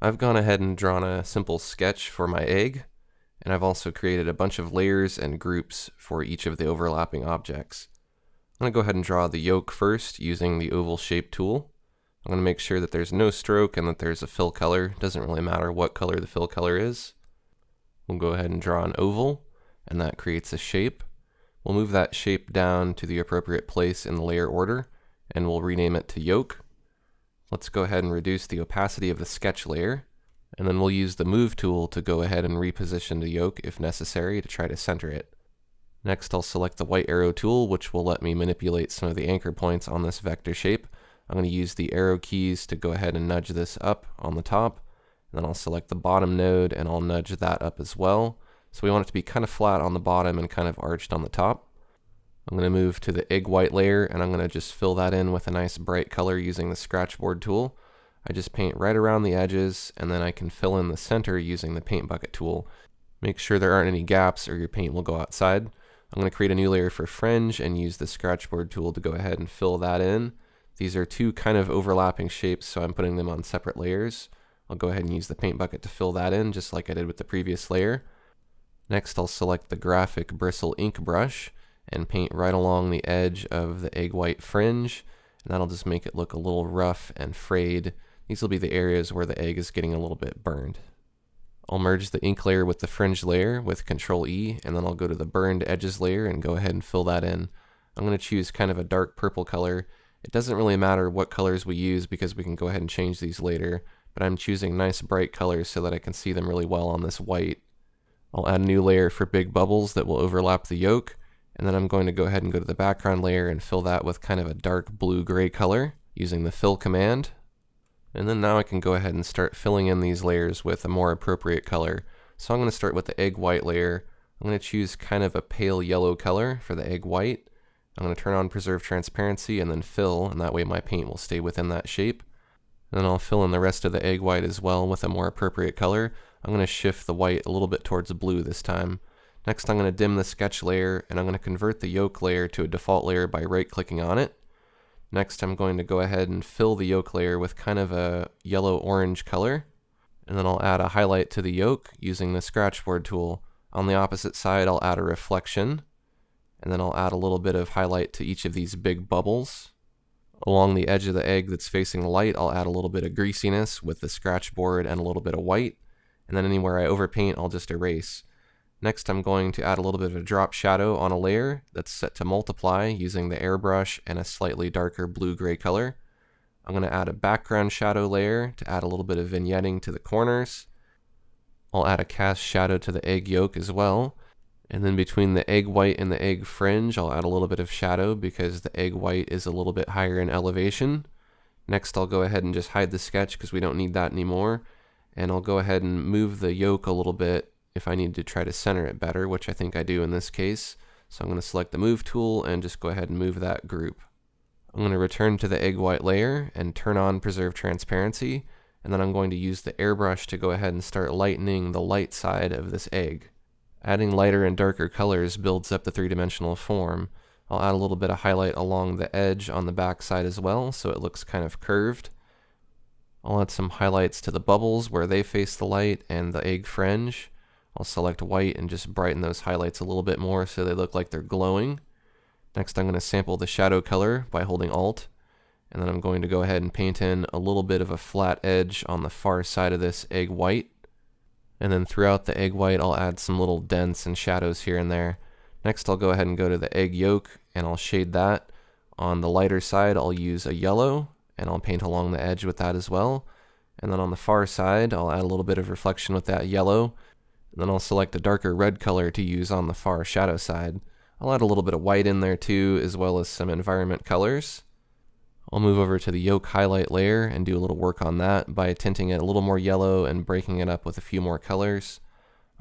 I've gone ahead and drawn a simple sketch for my egg, and I've also created a bunch of layers and groups for each of the overlapping objects. I'm going to go ahead and draw the yolk first using the oval shape tool. I'm going to make sure that there's no stroke and that there's a fill color. It doesn't really matter what color the fill color is. We'll go ahead and draw an oval, and that creates a shape. We'll move that shape down to the appropriate place in the layer order, and we'll rename it to Yoke. Let's go ahead and reduce the opacity of the sketch layer, and then we'll use the Move tool to go ahead and reposition the Yoke if necessary to try to center it. Next, I'll select the white arrow tool, which will let me manipulate some of the anchor points on this vector shape. I'm going to use the arrow keys to go ahead and nudge this up on the top, and then I'll select the bottom node and I'll nudge that up as well. So we want it to be kind of flat on the bottom and kind of arched on the top. I'm going to move to the egg white layer, and I'm going to just fill that in with a nice bright color using the scratchboard tool. I just paint right around the edges, and then I can fill in the center using the paint bucket tool. Make sure there aren't any gaps or your paint will go outside. I'm going to create a new layer for Fringe and use the scratchboard tool to go ahead and fill that in. These are two kind of overlapping shapes, so I'm putting them on separate layers. I'll go ahead and use the paint bucket to fill that in, just like I did with the previous layer. Next, I'll select the graphic bristle ink brush and paint right along the edge of the egg white fringe, and that'll just make it look a little rough and frayed. These will be the areas where the egg is getting a little bit burned. I'll merge the ink layer with the fringe layer with Control E, and then I'll go to the burned edges layer and go ahead and fill that in. I'm going to choose kind of a dark purple color. It doesn't really matter what colors we use because we can go ahead and change these later, but I'm choosing nice bright colors so that I can see them really well on this white. I'll add a new layer for big bubbles that will overlap the yolk, and then I'm going to go ahead and go to the background layer and fill that with kind of a dark blue-gray color using the fill command. And then now I can go ahead and start filling in these layers with a more appropriate color. So I'm going to start with the egg white layer. I'm going to choose kind of a pale yellow color for the egg white. I'm going to turn on preserve transparency and then fill, and that way my paint will stay within that shape. And then I'll fill in the rest of the egg white as well with a more appropriate color. I'm going to shift the white a little bit towards blue this time. Next, I'm going to dim the sketch layer, and I'm going to convert the yolk layer to a default layer by right-clicking on it. Next, I'm going to go ahead and fill the yolk layer with kind of a yellow-orange color, and then I'll add a highlight to the yolk using the scratchboard tool. On the opposite side, I'll add a reflection, and then I'll add a little bit of highlight to each of these big bubbles. Along the edge of the egg that's facing the light, I'll add a little bit of greasiness with the scratchboard and a little bit of white, and then anywhere I overpaint, I'll just erase. Next, I'm going to add a little bit of a drop shadow on a layer that's set to multiply using the airbrush and a slightly darker blue-gray color. I'm going to add a background shadow layer to add a little bit of vignetting to the corners. I'll add a cast shadow to the egg yolk as well. And then between the egg white and the egg fringe, I'll add a little bit of shadow because the egg white is a little bit higher in elevation. Next, I'll go ahead and just hide the sketch because we don't need that anymore. And I'll go ahead and move the yolk a little bit if I need to try to center it better, which I think I do in this case. So I'm going to select the Move tool and just go ahead and move that group. I'm going to return to the egg white layer and turn on Preserve Transparency, and then I'm going to use the airbrush to go ahead and start lightening the light side of this egg. Adding lighter and darker colors builds up the three-dimensional form. I'll add a little bit of highlight along the edge on the back side as well, so it looks kind of curved. I'll add some highlights to the bubbles where they face the light and the egg fringe. I'll select white and just brighten those highlights a little bit more so they look like they're glowing. Next, I'm going to sample the shadow color by holding Alt, and then I'm going to go ahead and paint in a little bit of a flat edge on the far side of this egg white. And then throughout the egg white, I'll add some little dents and shadows here and there. Next, I'll go ahead and go to the egg yolk, and I'll shade that. On the lighter side, I'll use a yellow, and I'll paint along the edge with that as well. And then on the far side, I'll add a little bit of reflection with that yellow. And then I'll select a darker red color to use on the far shadow side. I'll add a little bit of white in there too, as well as some environment colors. I'll move over to the yolk highlight layer and do a little work on that by tinting it a little more yellow and breaking it up with a few more colors.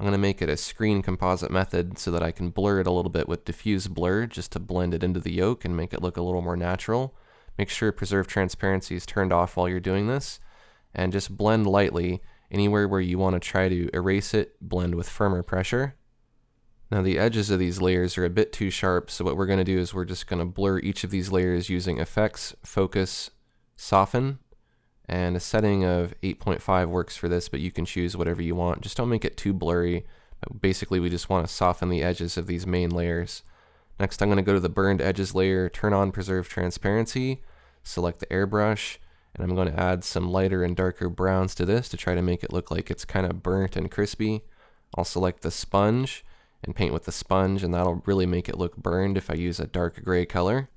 I'm going to make it a screen composite method so that I can blur it a little bit with diffuse blur just to blend it into the yolk and make it look a little more natural. Make sure Preserve Transparency is turned off while you're doing this, and just blend lightly. Anywhere where you want to try to erase it, blend with firmer pressure. Now the edges of these layers are a bit too sharp, so what we're going to do is we're just going to blur each of these layers using Effects, Focus, Soften, and a setting of 8.5 works for this, but you can choose whatever you want. Just don't make it too blurry. Basically, we just want to soften the edges of these main layers. Next, I'm going to go to the burned edges layer, turn on preserve transparency, select the airbrush, and I'm going to add some lighter and darker browns to this to try to make it look like it's kind of burnt and crispy. I'll select the sponge and paint with the sponge, and that'll really make it look burned if I use a dark gray color.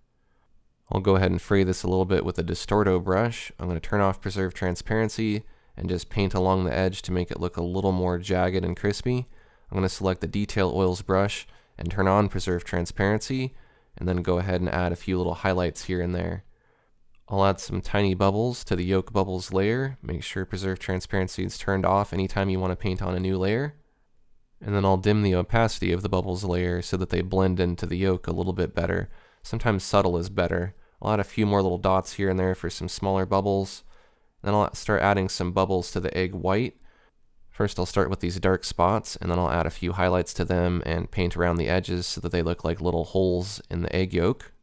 I'll go ahead and fray this a little bit with a Distorto brush. I'm going to turn off preserve transparency and just paint along the edge to make it look a little more jagged and crispy. I'm going to select the detail oils brush and turn on preserve transparency, and then go ahead and add a few little highlights here and there. I'll add some tiny bubbles to the Yoke bubbles layer. Make sure preserve transparency is turned off anytime you want to paint on a new layer. And then I'll dim the opacity of the bubbles layer so that they blend into the Yoke a little bit better. Sometimes subtle is better. I'll add a few more little dots here and there for some smaller bubbles. Then I'll start adding some bubbles to the egg white. First I'll start with these dark spots, and then I'll add a few highlights to them and paint around the edges so that they look like little holes in the egg yolk.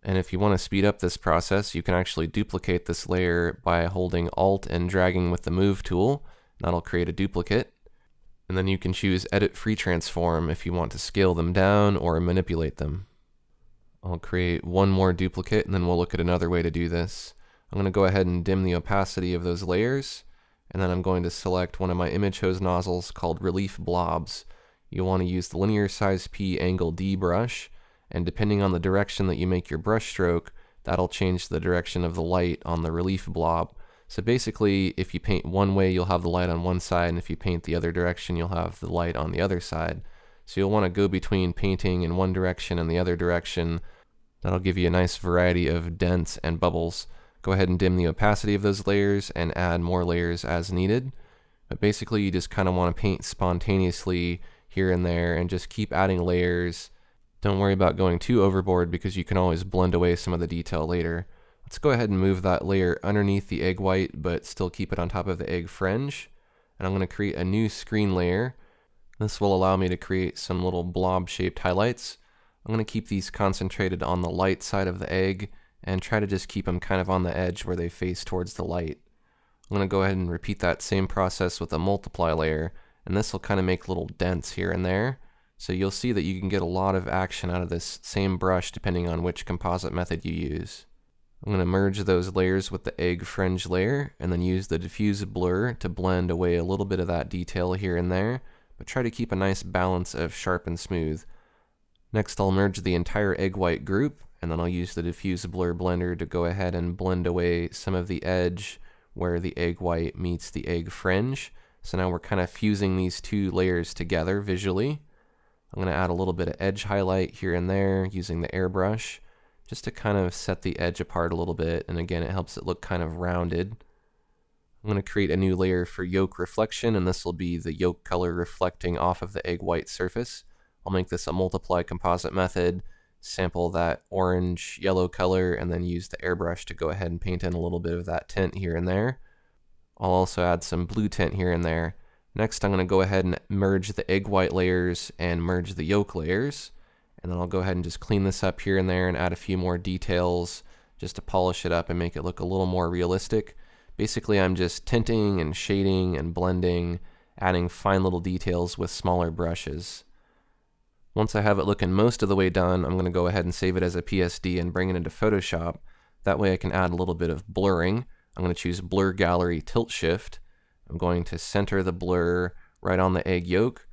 And if you want to speed up this process, you can actually duplicate this layer by holding Alt and dragging with the Move tool. That'll create a duplicate. And then you can choose Edit Free Transform if you want to scale them down or manipulate them. I'll create one more duplicate, and then we'll look at another way to do this. I'm going to go ahead and dim the opacity of those layers, and then I'm going to select one of my image hose nozzles called Relief Blobs. You'll want to use the linear size P angle D brush, and depending on the direction that you make your brush stroke, that'll change the direction of the light on the relief blob. So basically, if you paint one way, you'll have the light on one side, and if you paint the other direction, you'll have the light on the other side. So you'll want to go between painting in one direction and the other direction. That'll give you a nice variety of dents and bubbles. Go ahead and dim the opacity of those layers and add more layers as needed. But basically, you just kind of want to paint spontaneously here and there and just keep adding layers. Don't worry about going too overboard because you can always blend away some of the detail later. Let's go ahead and move that layer underneath the egg white, but still keep it on top of the egg fringe. And I'm going to create a new screen layer. This will allow me to create some little blob-shaped highlights. I'm going to keep these concentrated on the light side of the egg and try to just keep them kind of on the edge where they face towards the light. I'm going to go ahead and repeat that same process with a multiply layer, and this will kind of make little dents here and there. So you'll see that you can get a lot of action out of this same brush depending on which composite method you use. I'm going to merge those layers with the egg fringe layer and then use the diffuse blur to blend away a little bit of that detail here and there, but try to keep a nice balance of sharp and smooth. Next I'll merge the entire egg white group, and then I'll use the diffuse blur blender to go ahead and blend away some of the edge where the egg white meets the egg fringe. So now we're kind of fusing these two layers together visually. I'm going to add a little bit of edge highlight here and there using the airbrush, just to kind of set the edge apart a little bit, and again it helps it look kind of rounded. I'm going to create a new layer for Yoke reflection, and this will be the Yoke color reflecting off of the egg white surface. I'll make this a multiply composite method, sample that orange yellow color, and then use the airbrush to go ahead and paint in a little bit of that tint here and there. I'll also add some blue tint here and there. Next I'm going to go ahead and merge the egg white layers and merge the yolk layers. And then I'll go ahead and just clean this up here and there and add a few more details just to polish it up and make it look a little more realistic. Basically I'm just tinting and shading and blending, adding fine little details with smaller brushes. Once I have it looking most of the way done, I'm going to go ahead and save it as a PSD and bring it into Photoshop. That way I can add a little bit of blurring. I'm going to choose Blur Gallery Tilt Shift. I'm going to center the blur right on the egg yolk.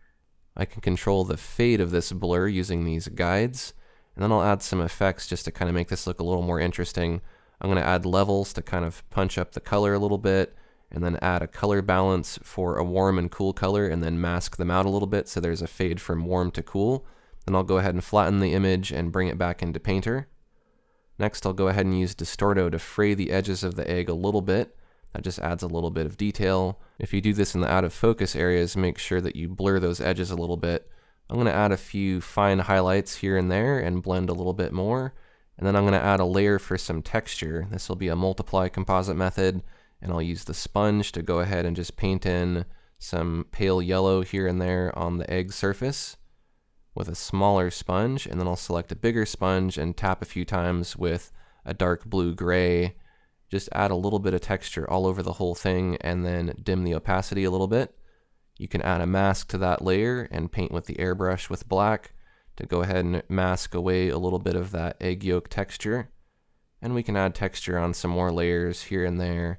I can control the fade of this blur using these guides, and then I'll add some effects just to kind of make this look a little more interesting. I'm going to add levels to kind of punch up the color a little bit, and then add a color balance for a warm and cool color, and then mask them out a little bit so there's a fade from warm to cool. Then I'll go ahead and flatten the image and bring it back into Painter. Next I'll go ahead and use Distorto to fray the edges of the egg a little bit. That just adds a little bit of detail. If you do this in the out of focus areas, make sure that you blur those edges a little bit. I'm going to add a few fine highlights here and there and blend a little bit more. And then I'm going to add a layer for some texture. This will be a multiply composite method, and I'll use the sponge to go ahead and just paint in some pale yellow here and there on the egg surface with a smaller sponge, and then I'll select a bigger sponge and tap a few times with a dark blue gray just add a little bit of texture all over the whole thing and then dim the opacity a little bit. You can add a mask to that layer and paint with the airbrush with black to go ahead and mask away a little bit of that egg yolk texture. And we can add texture on some more layers here and there,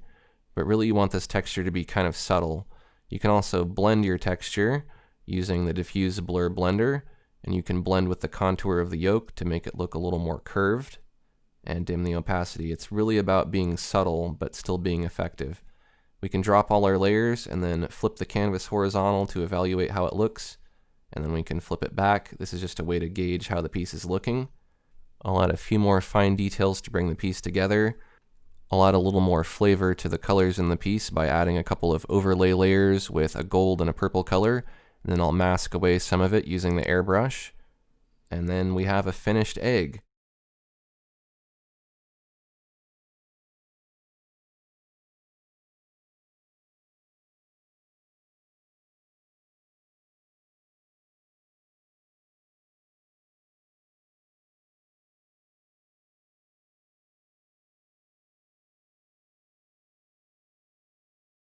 but really you want this texture to be kind of subtle. You can also blend your texture using the diffuse blur blender, and you can blend with the contour of the yolk to make it look a little more curved and dim the opacity. It's really about being subtle but still being effective. We can drop all our layers and then flip the canvas horizontal to evaluate how it looks, and then we can flip it back. This is just a way to gauge how the piece is looking. I'll add a few more fine details to bring the piece together. I'll add a little more flavor to the colors in the piece by adding a couple of overlay layers with a gold and a purple color, and then I'll mask away some of it using the airbrush. And then we have a finished egg.